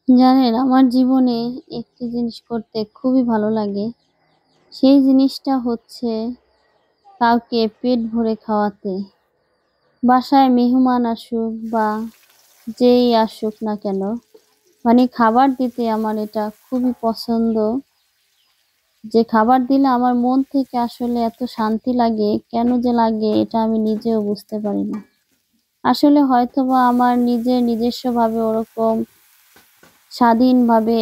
জানেন, আমার জীবনে একটি জিনিস করতে খুবই ভালো লাগে। সেই জিনিসটা হচ্ছে কাউকে পেট ভরে খাওয়াতে। বাসায় মেহমান আসুক বা যেই আসুক না কেন, মানে খাবার দিতে আমার এটা খুবই পছন্দ। যে খাবার দিলে আমার মন থেকে আসলে এত শান্তি লাগে, কেন যে লাগে এটা আমি নিজেও বুঝতে পারি না। আসলে হয়তোবা আমার নিজস্বভাবে ওরকম স্বাধীনভাবে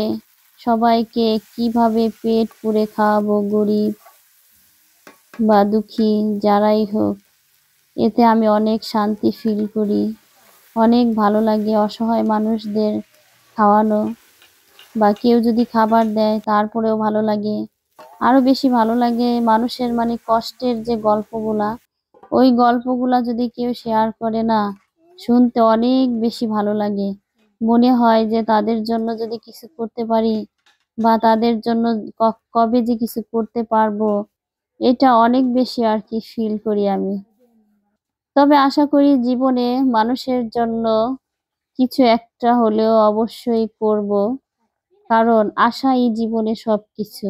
সবাইকে কিভাবে পেট পুরে খাওয়াবো, গরিব বা দুঃখী যারাই হোক, এতে আমি অনেক শান্তি ফিল করি। অনেক ভালো লাগে অসহায় মানুষদের খাওয়ানো, বা কেউ যদি খাবার দেয় তারপরেও ভালো লাগে। আরো বেশি ভালো লাগে মানুষের মানে কষ্টের যে গল্পগুলা, ওই গল্পগুলা যদি কেউ শেয়ার করে না, শুনতে অনেক বেশি ভালো লাগে। মনে হয় যে তাদের জন্য যদি কিছু করতে পারি, বা তাদের জন্য কবে যে কিছু করতে পারবো, এটা অনেক বেশি আর কি ফিল করি আমি। তবে আশা করি জীবনে মানুষের জন্য কিছু একটা হলেও অবশ্যই করব, কারণ আশাই জীবনে সবকিছু।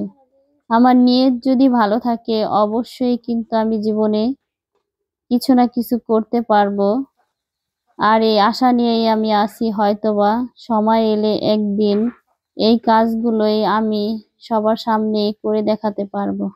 আমার নিয়ত যদি ভালো থাকে, অবশ্যই কিন্তু আমি জীবনে কিছু না কিছু করতে পারবো। আর এই আশা নিয়েই আমি আছি, হয়তোবা সময় এলে একদিন এই কাজগুলোই আমি সবার সামনে করে দেখাতে পারবো।